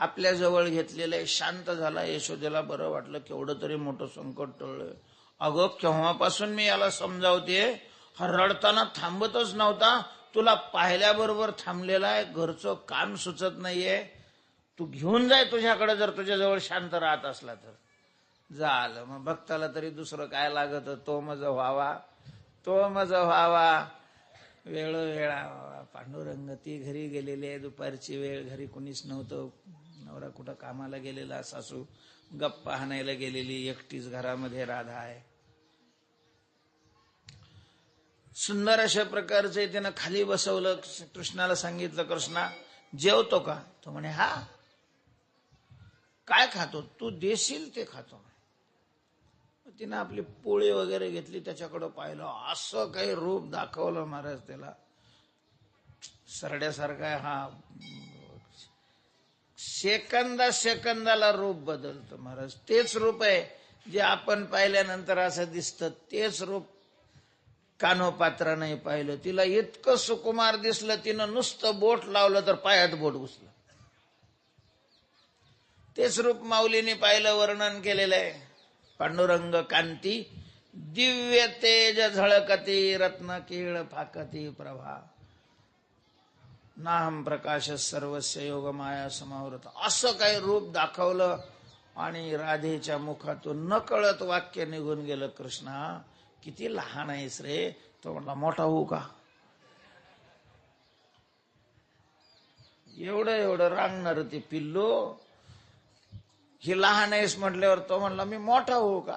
आपल्या जवळ घेतलेलं, शांत झाला. यशोदेला बरं वाटलं, केवढं तरी मोठं संकट टळलं. अगं केव्हापासून मी याला समजावते, हा रडताना थांबतच नव्हता. तुला पाहिल्याबरोबर थांबलेला आहे. घरचं काम सुचत नाहीये. तू घेऊन जाय तुझ्याकडे, जर तुझ्याजवळ शांत राहत असला तर. झालं मग भक्ताला तरी दुसरं काय लागत, तो मज व्हावा, तो मज व्हावा. वेळोवेळा पांडुरंग ती घरी गेलेले, दुपारची वेळ, घरी कोणीच नव्हतं. नवरा कुठं कामाला गेलेला, सासू गप्पा हाणायला गेलेली, एकटीच घरामध्ये राधा आहे. सुंदर अशा प्रकारचे त्यानं खाली बसवलं. कृष्णाला सांगितलं, कृष्णा जेवतो का? तो म्हणे हा. काय खातो? तू देशील ते खातो. तिनं आपली पोळी वगैरे घेतली, त्याच्याकडं पाहिलं, असं काही रूप दाखवलं महाराज त्याला, सरड्यासारखा. हा सेकंदाला रूप बदलतं महाराज. तेच रूप आहे जे आपण पाहिल्यानंतर असं दिसतं, तेच रूप कान्होपात्रा नाही पाहिलं. तिला इतकं सुकुमार दिसलं, तिनं नुसतं बोट लावलं तर पायात बोट घुसलं. तेच रूप माऊलीने पाहिलं, वर्णन केलेलं आहे. पांडुरंग कांती दिव्य तेज झळकती, रत्न कीळ फाकती प्रभा, नाहम प्रकाश सर्वस्य योग माया समावृत. असं काही रूप दाखवलं आणि राधेच्या मुखातून नकळत वाक्य निघून गेलं, कृष्णा किती लहान आहेस रे. तो म्हटला, मोठा होऊ का? एवढं एवढं रांगणार ते पिल्लू, ही लहान आहेस म्हटल्यावर तो म्हणला, मी मोठा होऊ का?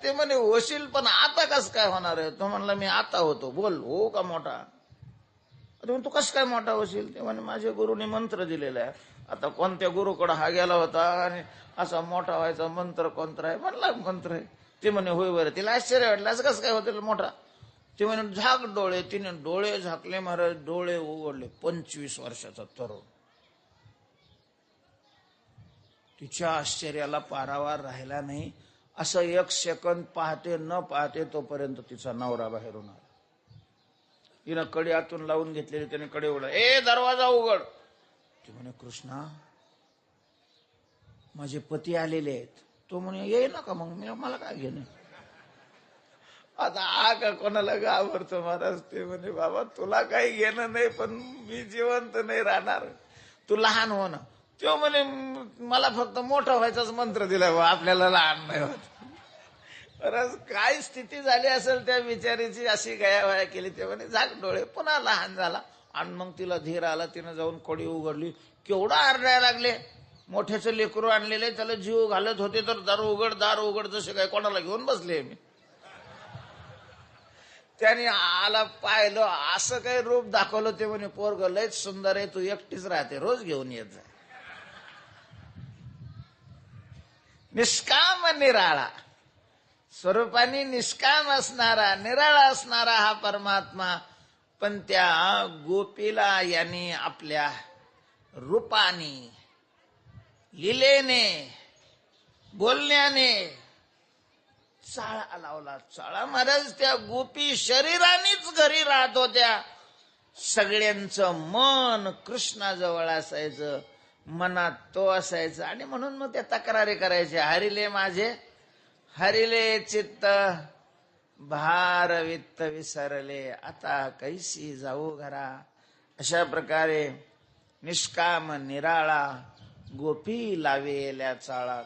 ते म्हणे, होशील, पण आता कस काय होणार आहे? तो म्हणला, मी आता होतो. बोल, होऊ का मोठा? तू कस काय मोठा होशील? ते म्हणे, माझ्या गुरुने मंत्र दिलेला आहे. आता कोणत्या गुरुकडे हा गेला होता आणि असा मोठा व्हायचा मंत्र कोणता आहे? म्हणला, मंत्र आहे. ते म्हणे, होय बरं. तिला आश्चर्य वाटलं, असं कसं काय होतं मोठा? ते म्हणे, झाक डोळे. तिने डोळे झाकले महाराज, डोळे उघडले. 25 वर्षाचा तरुण. तिच्या आश्चर्याला पारावार राहिला नाही. असं 1 सेकंद पाहते न पाहते तोपर्यंत तिचा नवरा बाहेरून आला. तिनं कडी आतून लावून घेतलेली, त्याने कडे उघडला. ए, दरवाजा उघड. ती म्हणे, कृष्णा माझे पती आलेले आहेत. तो म्हणे, ये ना का मग, मला काय घेणं. आता का कोणाला घाबरतो महाराज? ते म्हणे, बाबा तुला काही घेणं नाही, पण मी जिवंत नाही राहणार, तू लहान हो ना. तो म्हणे, मला फक्त मोठा व्हायचाच मंत्र दिला, आपल्याला लहान नाही होत. बरं, काय स्थिती झाली असेल त्या बिचारीची, अशी गयावया केली. ते म्हणे, झाक डोळे. पुन्हा लहान झाला. आणि मग तिला धीर आला. तिनं जाऊन कडी उघडली. केवढा आरडायला लागले. मोठ्याचं लेकरू आणलेले, त्याला जीव घालत होते, तर दार उघड, जसे काय कोणाला घेऊन बसले मी. त्याने आला, पाहिलं, असं काही रूप दाखवलं. ते म्हणे, पोरग लयच सुंदर आहे, तू एकटीच राहते, रोज घेऊन येत जा. निष्काम निराळा, स्वरूपाने निष्काम असणारा, निराळा असणारा हा परमात्मा. पण त्या गोपीला यांनी आपल्या रूपाने, लीलेने, बोलण्याने चाळा लावला. चाळा महाराज, त्या गोपी शरीरानेच घरी राहत होत्या. सगळ्यांचं मन कृष्णाजवळ असायचं, मनात तो असायचा. आणि म्हणून मग त्या तक्रारी करायच्या, हरिले माझे हरिले चित्त, भार वित्त विसरले, आता कैसी जाऊ घरा. अशा प्रकारे निष्काम निराळा गोपी लावेल्या चाळा.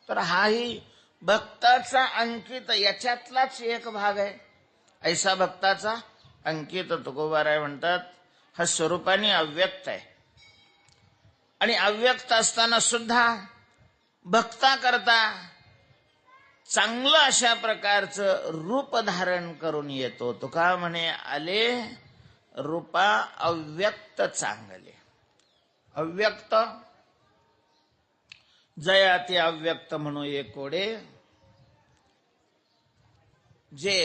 तर हाही भक्ताचा अंकित याच्यातलाच एक भाग आहे. ऐसा भक्ताचा अंकित तुकोबाराय म्हणतात. हा स्वरूपाने अव्यक्त आहे. आणि अव्यक्त असताना सुद्धा भक्ता करता चांगलं अशा प्रकारचं रूप धारण करून येतो. तुका म्हणे, आले रूपा अव्यक्त चांगले. अव्यक्त जया ते अव्यक्त म्हणू एक कोडे. जे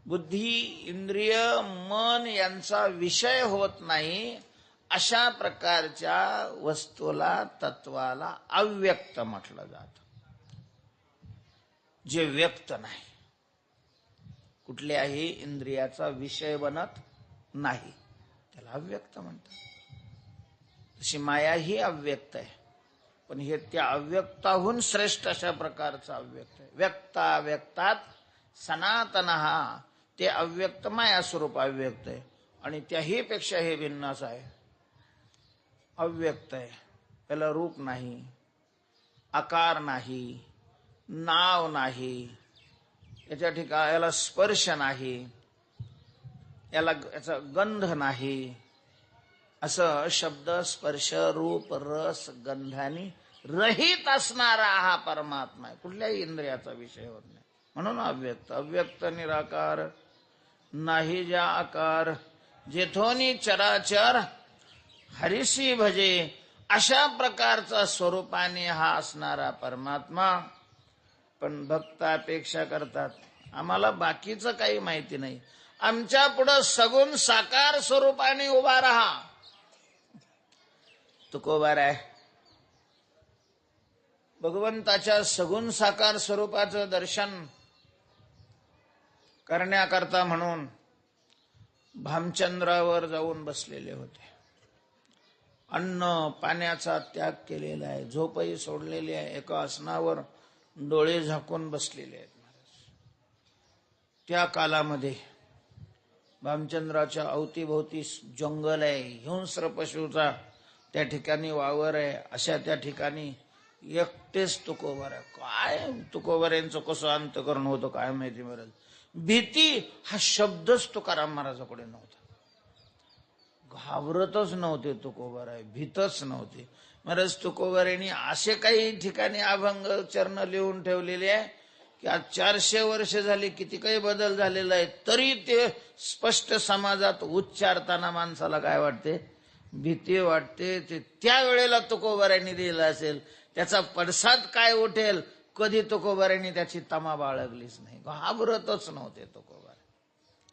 बुद्धी, इंद्रिय, मन यांचा विषय होत नाही, अशा प्रकारच्या वस्तूला, तत्वाला अव्यक्त म्हटलं जातं. जे व्यक्त नाही, कुठल्याही इंद्रियाचा विषय बनत नाही, त्याला अव्यक्त म्हणतात. तशी माया ही अव्यक्त आहे, पण हे त्या अव्यक्ताहून श्रेष्ठ अशा प्रकारचा अव्यक्त आहे. व्यक्ता व्यक्तात सनातन, हा ते अव्यक्त माया स्वरूप अव्यक्त आहे. आणि त्याही पेक्षा हे भिन्नच आहे. अव्यक्त आहे, त्याला रूप नाही, आकार नाही, नाव नाही, याच्या ठिकाणी याला स्पर्श नाही, याचा गंध नाही. असं शब्द, स्पर्श, रूप, रस, गंधानी रहित असणारा हा परमात्मा आहे. कुठल्याही इंद्रियाचा विषय होत नाही, म्हणून अव्यक्त. अव्यक्त निराकार, नाही ज्या आकार, जेथोनी चराचर हरिसी भजे. अशा प्रकारचा स्वरूपाने हा असणारा परमात्मा. पण भक्त अपेक्षा करतात आम्हाला बाकीचं काही माहिती नाही, आमच्या पुढं सगुण साकार स्वरूपाने उभा राहा. तुकोबार आहे भगवंताच्या सगुण साकार स्वरूपाचं दर्शन करण्याकरता म्हणून भामचंद्रावर जाऊन बसलेले होते. अन्न पाण्याचा त्याग केलेला आहे, झोपही सोडलेली आहे, एका आसनावर डोळे झाकून बसलेले आहेत महाराज. त्या कालामध्ये भामचंद्राच्या अवतीभोवती जंगल आहे, हिंस्र पशुचा त्या ठिकाणी वावर आहे. अशा त्या ठिकाणी एकटेच तुकोबार आहे. काय तुकोबार यांचं कसं अंतकरण होतं काय माहिती महाराज. भीती हा शब्दच तुकाराम महाराजाकडे नव्हता. घाबरतच नव्हते तुकोबार आहे, भीतच नव्हते महाराज. तुकोबार यांनी असे काही ठिकाणी अभंग चरण लिहून ठेवलेले आहे की आज 400 वर्ष झाली, किती काही बदल झालेला आहे, तरी ते स्पष्ट समाजात उच्चारताना माणसाला काय वाटते, भीती वाटते. ते त्यावेळेला तुकोबारांनी दिलं असेल, त्याचा पडसाद काय उठेल कधी तुकोबारांनी त्याची तमा बाळगलीच नाही. घाबरतच नव्हते तुकोबार.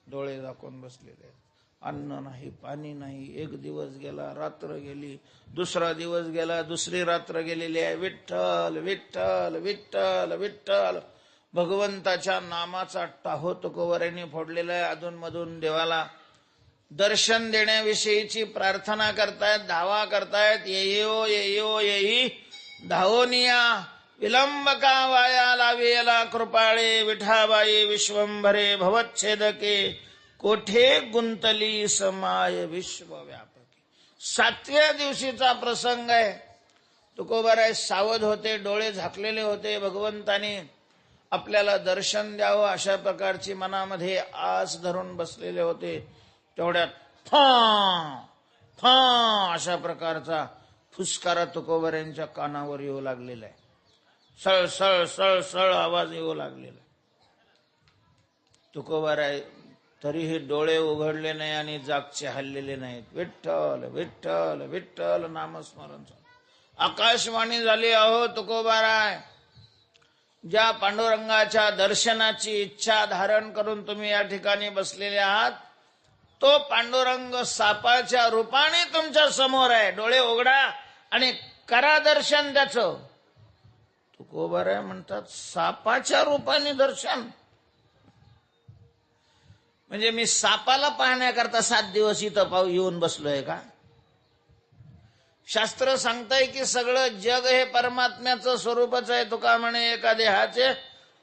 डोळे झाकून बसलेले, अन्न नाही पाणी नाही. एक दिवस गेला, रात्र गेली, दुसरा दिवस गेला, दुसरी रात्र गेलेली आहे. विठ्ठल विठ्ठल विठ्ठल विठ्ठल भगवंताच्या नामाचा टाहो तुकोबारांनी फोडलेला आहे. अधून मधून देवाला दर्शन देण्याविषयीची प्रार्थना करतायत, धावा करतायत. येयो येयो येई धावोनिया, विलंब का वाया लावेला कृपाळे, विठाबाई विश्वंभरे भवच्छेदके, कोठे गुंतली समाय विश्वव्यापकी. 7व्या दिवशीचा प्रसंग आहे. तुकोबाराय सावध होते, डोळे झाकलेले होते. भगवंताने आपल्याला दर्शन द्यावं अशा प्रकारची मनामध्ये आस धरून बसलेले होते. तेवढ्यात फा फा अशा प्रकारचा फुसकारा तुकोबारांच्या कानावर येऊ लागलेला आहे. सळ सळ सळ सळ आवाज येऊ लागलेला. तुकोबाराय तरीही डोळे उघडले नाही आणि जागचे हल्लेले नाहीत. विठ्ठल विठ्ठल विठ्ठल नामस्मरण. आकाशवाणी झाली, अहो तुकोबाराय, ज्या पांडुरंगाच्या दर्शनाची इच्छा धारण करून तुम्ही या ठिकाणी बसलेले आहात, तो पांडुरंग सापाच्या रूपाने तुमच्या समोर आहे. डोळे उघडा आणि करा दर्शन त्याचं. तुकोबाराय म्हणतात, सापाच्या रूपाने दर्शन म्हणजे मी सापाला पाहण्याकरता 7 दिवस इथं येऊन बसलोय का? शास्त्र सांगताय की सगळं जग हे परमात्म्याचं स्वरूपच आहे. तुका म्हणे एका देहाचे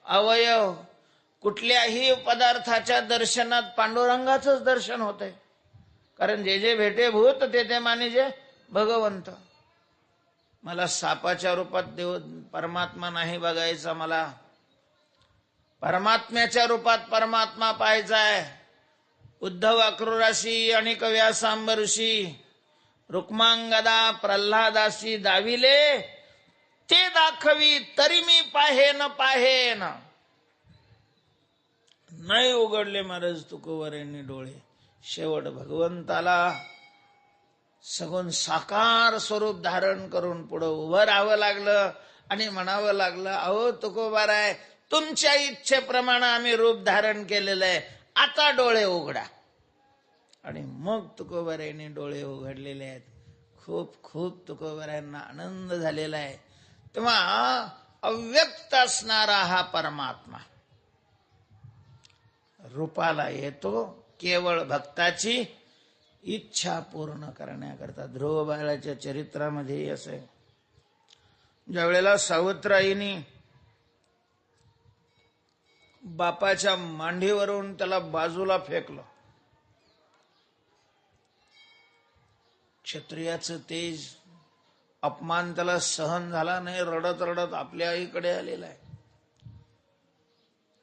अवयव. कुठल्याही पदार्थाच्या दर्शनात पांडुरंगाचंच दर्शन होतंय. कारण जे जे भेटे भूत ते ते मानिजे भगवंत. मला सापाच्या रूपात देव परमात्मा नाही बघायचा, मला परमात्म्याच्या रूपात परमात्मा पाहायचा आहे. उद्धव अक्रूराशी अनेक व्यासांबऋषी रुक्मांगदा प्रल्हादासी दाविले, ते दाखवी तरी मी पाहेन पाहेन. नाही उघडले महाराज तुकोबारांनी डोळे. शेवट भगवंताला सगुण साकार स्वरूप धारण करून पुढं उभं राहावं लागलं आणि म्हणावं लागलं, अहो तुकोबाराय, तुमच्या इच्छेप्रमाणे आम्ही रूप धारण केलेलं आहे, आता डोळे उघडा. आणि मग तुकोबारायांनी डोळे उघडलेले आहेत. खूप खूप तुकोबारायांना आनंद झालेला आहे. तेव्हा अव्यक्त असणारा हा परमात्मा रूपाला येतो केवळ भक्ताची इच्छा पूर्ण करण्याकरता. ध्रुव बाळाच्या चरित्रामध्ये असं आहे, ज्या वेळेला सावित्रीईने बापाच्या मांडीवरून त्याला बाजूला फेकलं, क्षत्रियाचं तेज अपमान त्याला सहन झाला नाही, रडत रडत आपल्या आईकडे आलेला आहे.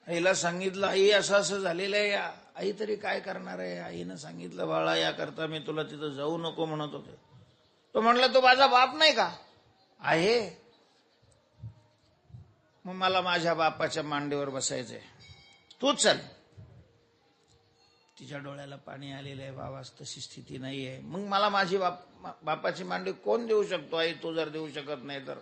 आईला सांगितलं, आई असं असं झालेलं आहे. आई तरी काय करणार आहे. आईनं सांगितलं, बाळा याकरता मी तुला तिथं जाऊ नको म्हणत होते. तो म्हणला, तो माझा बाप नाही का? आहे. मग मला माझ्या बापाच्या मांडीवर बसायचंय, तू चल. तिच्या डोळ्याला पाणी आलेलं आहे, बाबा तशी स्थिती नाही आहे. मग मला माझी बापाची मांडी कोण देऊ शकतो आई, तू जर देऊ शकत नाही तर?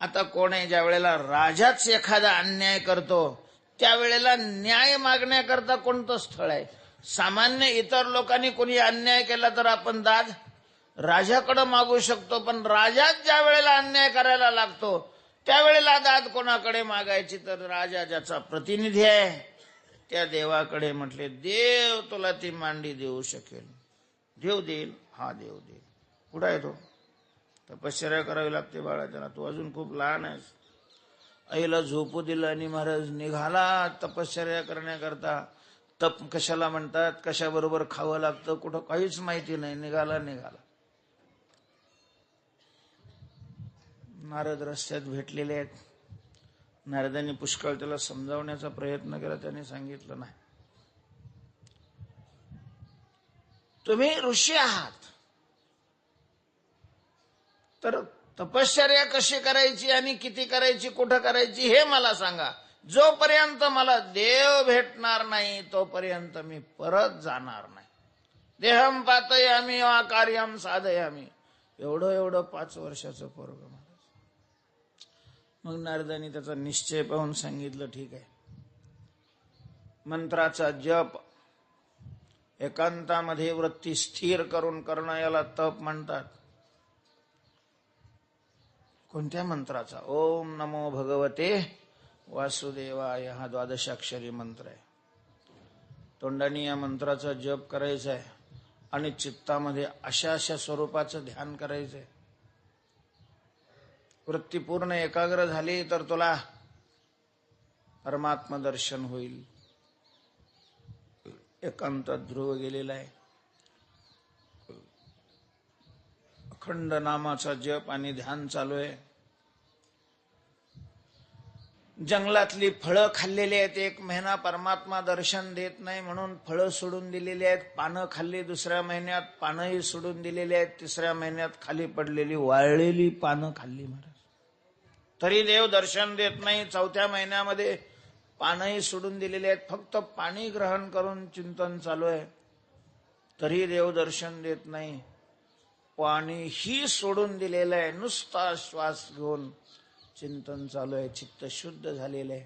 आता कोण आहे? ज्या वेळेला राजाच एखादा अन्याय करतो त्यावेळेला न्याय मागण्याकरता कोणतं स्थळ आहे? सामान्य इतर लोकांनी कोणी अन्याय केला तर आपण दाद राजाकडे मागू शकतो, पण राजाच ज्या वेळेला अन्याय करायला लागतो त्यावेळेला दाद कोणाकडे मागायची? तर राजा ज्याचा प्रतिनिधी आहे त्या देवाकडे. म्हटले देव तुला ती मांडी देऊ शकेल. देव देईल? हा देव देईल. कुठं आहे तो? तपश्चर्या करावी लागते बाळा त्याला, तू अजून खूप लहान आहेस. आईला झोपू दिलं आणि महाराज निघाला तपश्चर्या करण्याकरता. तप कशाला म्हणतात, कशाबरोबर खावं लागतं, कुठं काहीच माहिती नाही. निघाला. नारद रस्त्यात भेटलेले आहेत. नारदांनी पुष्कळ त्याला समजावण्याचा प्रयत्न केला. त्याने सांगितलं नाही, तुम्ही ऋषी आहात तर तपश्चर्या कशी करायची आणि किती करायची, कुठं करायची हे मला सांगा. जोपर्यंत मला देव भेटणार नाही तोपर्यंत मी परत जाणार नाही. देहम पातयामी वा कार्यम साधयामी. एवढं 5 वर्षाचं पोरगं महाराज. मग नारदांनी त्याचा निश्चय पाहून सांगितलं, ठीक आहे, मंत्राचा जप एकांतामध्ये वृत्ती स्थिर करून करणं याला तप म्हणतात. कोणत्या मंत्राचा? ओम नमो भगवते वासुदेवाय हा 12 मंत्र आहे. तोंडाने या मंत्राचा जप करायचा आहे आणि चित्तामध्ये अशा स्वरूपाचं ध्यान करायचं आहे. वृत्ती पूर्ण एकाग्र झाली तर तुला परमात्मा दर्शन होईल. एकांतात ध्रुव गेलेला आहे. अखंड नामाचा जप आणि ध्यान चालू आहे. जंगलातली फळं खाल्लेली आहेत. 1 महिना परमात्मा दर्शन देत नाही म्हणून फळं सोडून दिलेली आहेत. पानं खाल्ली, दुसऱ्या महिन्यात पानंही सोडून दिलेली आहेत. तिसऱ्या महिन्यात खाली पडलेली वाळलेली पानं खाल्ली महाराज, तरी देव दर्शन देत नाही. 4थ्या महिन्यामध्ये पानंही सोडून दिलेली आहेत. फक्त पाणी ग्रहण करून चिंतन चालू आहे, तरी देव दर्शन देत नाही. पाणीही सोडून दिलेलं आहे. नुसता श्वास घेऊन चिंतन चालू आहे. चित्त शुद्ध झालेलं आहे.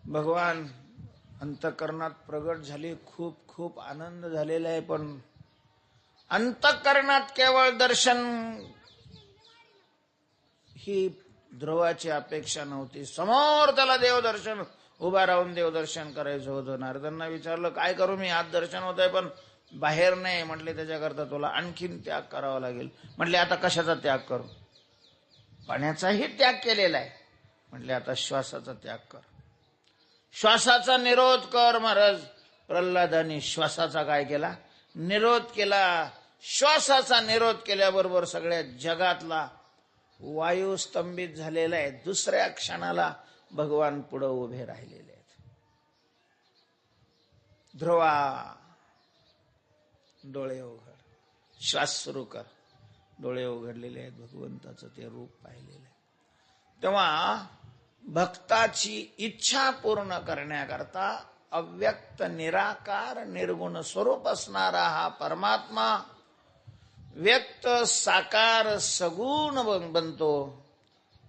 भगवान अंतःकरणात प्रगट झाली. खूप आनंद झालेला आहे. पण अंतःकरणात केवळ दर्शन ही ध्रुवाची अपेक्षा नव्हती. समोर त्याला देवदर्शन उभा राहून देवदर्शन करायचं होतं. नारदांना विचारलं, काय करू मी? आत दर्शन होत आहे पण बाहेर नाही. म्हटले त्याच्याकरता तुला आणखीन त्याग करावा लागेल. म्हटले आता कशाचा त्याग करू? पाण्याचाही त्याग केलेला आहे. म्हटले आता श्वासाचा त्याग कर. श्वासाचा निरोध कर. महाराज प्रल्हादांनी श्वासाचा काय केला? निरोध केला. श्वासाचा निरोध केल्याबरोबर सगळ्या जगातला वायू स्तंभित झालेला आहे. दुसऱ्या क्षणाला भगवान पुढे उभे राहिलेले आहेत. ध्रुवा डोळे उघड, श्वास सुरू कर. डोळे उघडलेले आहेत. भगवंताचं ते रूप पाहिलेलं आहे. तेव्हा भक्ताची इच्छा पूर्ण करण्याकरता अव्यक्त निराकार निर्गुण स्वरूप असणारा हा परमात्मा व्यक्त साकार सगुण बनतो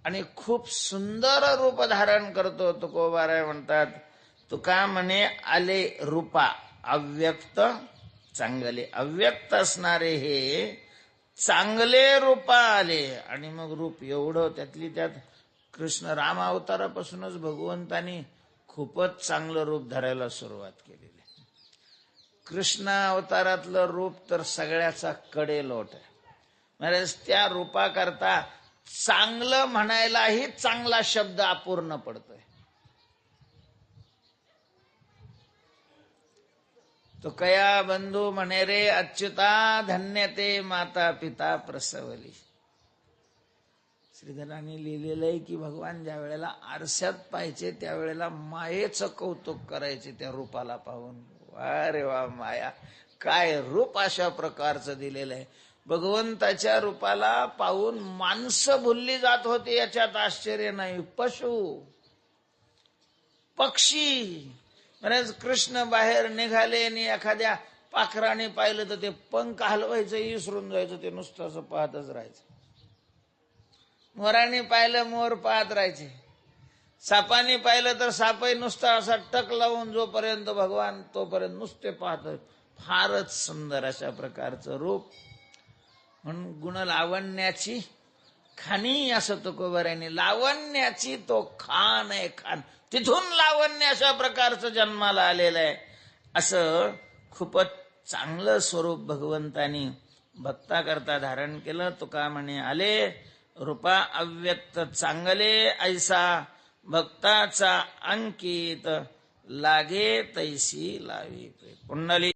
आणि खूप सुंदर रूप धारण करतो. तुकोबाराय म्हणतात, तुका म्हणे आले रूपा अव्यक्त चांगले. अव्यक्त असणारे हे चांगले रूपा आले. आणि मग रूप एवढं, त्यातली त्यात कृष्ण राम अवतारापासूनच भगवंतानी खूपच चांगलं रूप धरायला सुरुवात केलेली. कृष्ण अवतारातलं रूप तर सगळ्याचा कडेलोट आहे. म्हणजे त्या रूपाकरता चांगलं म्हणायलाही चांगला शब्द अपूर्ण पडतोय. तो कया बंधू म्हणे रे अच्युता, धन्य ते माता पिता प्रसवली. श्रीधरांनी लिहिलेलं आहे की भगवान ज्या वेळेला आरशात पाहायचे त्यावेळेला मायेचं कौतुक करायचे त्या रूपाला पाहून. अरे वा माया, काय रूप अशा प्रकारचं दिलेलं आहे. भगवंताच्या रूपाला पाहून माणसं भुलली जात होती, याच्यात आश्चर्य नाही. पशु पक्षी बरेच कृष्ण बाहेर निघाले आणि एखाद्या पाखराने पाहिलं तर ते पंख हलवायचं विसरून जायचं, ते नुसतं असं पाहतच राहायचं. मोराने पाहिलं मोर पाहत राहायचे, सापाने पाहिलं तर सापही नुसता असा टक लावून जोपर्यंत भगवान तोपर्यंत नुसते पाहत. फारच सुंदर अशा प्रकारचं रूप. म्हणून गुण लावण्याची खाणी असं तुकोबारायांनी, लावण्याची तो खान आहे खान, तिथून लावण्य अशा प्रकारचं जन्माला आलेलं आहे. असं खूपच चांगलं स्वरूप भगवंतानी भक्ता करता धारण केलं. तुका म्हणे आले रूपा अव्यक्त चांगले, ऐसा भक्ताचा अंकित लागे तैसी लावी. पुंडली